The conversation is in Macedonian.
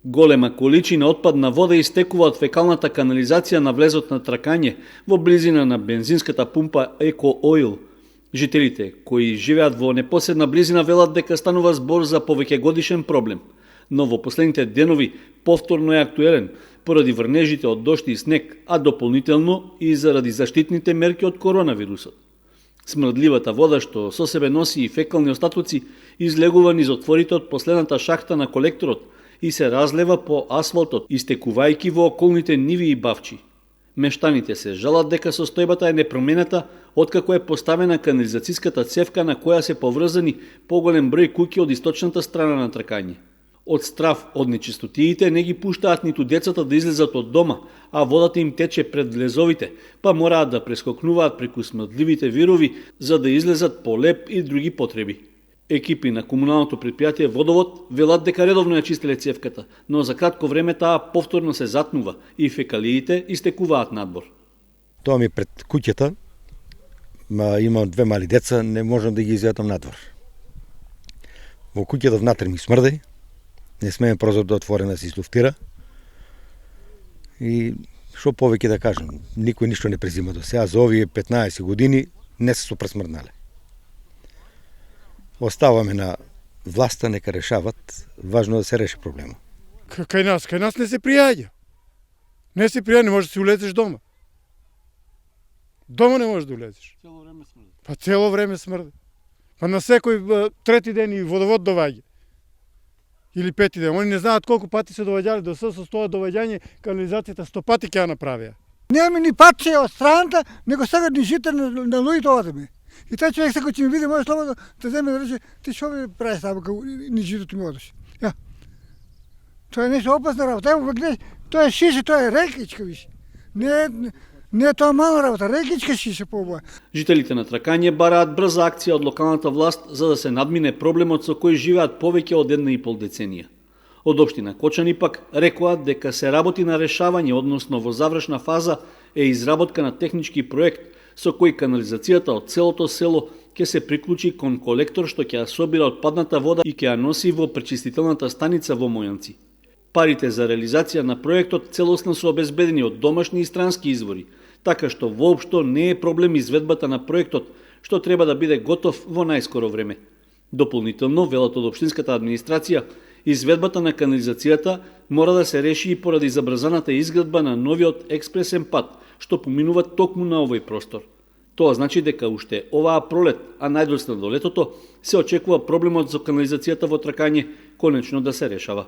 Голема количина отпадна вода истекува од фекалната канализација на влезот на Тракање во близина на бензинската пумпа Еко Ойл. Жителите кои живеат во непосредна близина велат дека станува збор за повеќегодишен проблем, но во последните денови повторно е актуелен поради врнежите од дожд и снег, а дополнително и заради заштитните мерки од коронавирусот. Смрдливата вода што со себе носи и фекални остатоци излегува низ отворите од последната шахта на колекторот и се разлева по асфалтот, истекувајќи во околните ниви и бавчи. Мештаните се жалат дека состојбата е непроменета откако е поставена канализацијската цевка на која се поврзани поголем број куќи од источната страна на Тракање. Од страв од нечистотиите не ги пуштаат ниту децата да излезат од дома, а водата им тече пред влезовите, па мораат да прескокнуваат преку смрдливите вирови за да излезат по леп и други потреби. Екипи на комуналното предпријатие Водовод велат дека редовно ја чистеле цевката, но за кратко време таа повторно се затнува и фекалиите истекуваат надвор. Тоа ми пред куќата, имам 2 мали деца, не можам да ги изјатам надвор. Во куќата внатре ми смрде, не смеем прозор да отворена се излуфтира. И што повеќе да кажам, никој ништо не презима до сега, за овие 15 години не се сопресмрднале. Оставаме на власта, нека решават, важно да се реши проблема. Кај нас не се пријаѓа. Не се пријаѓа, не можеш да си улезеш дома. Дома не можеш да улезеш. Цело време смрди. Па цело време смрди. Па на секој трети ден и водовод доваѓа. Или пети ден. Они не знаат колку пати се доваѓале до со тоа доваѓање, канализацијата 100 пати ќе ја направија. Нема ни патче од страната, него сега ни жите на луѓето одеме. И тај човек сега ќе ми види, може слободно да земе да рече, ти што ми правиш таму кога ни житото ми одеш. Ја. Тоа е нешто опасна работа. Ево гледаш, тоа е шише, тоа е рекичка више. Не е тоа мала работа, рекичка шише побоја. Жителите на Тракање бараат брза акција од локалната власт за да се надмине проблемот со кој живеат повеќе од 1,5 деценија. Од општина Кочани пак рекоат дека се работи на решавање, односно во завршна фаза е изработка на технички проект со кој канализацијата од целото село ќе се приклучи кон колектор што ќе ја собира отпадната вода и ќе ја носи во пречистителната станица во Мојанци. Парите за реализација на проектот целосно се обезбедени од домашни и странски извори, така што воопшто не е проблем изведбата на проектот, што треба да биде готов во најскоро време. Дополнително, велат од општинската администрација, изведбата на канализацијата мора да се реши и поради забрзаната изградба на новиот експресен пат, што поминува токму на овој простор. Тоа значи дека уште оваа пролет, а најдоцна до летото, се очекува проблемот за канализацијата во Тракање конечно да се решава.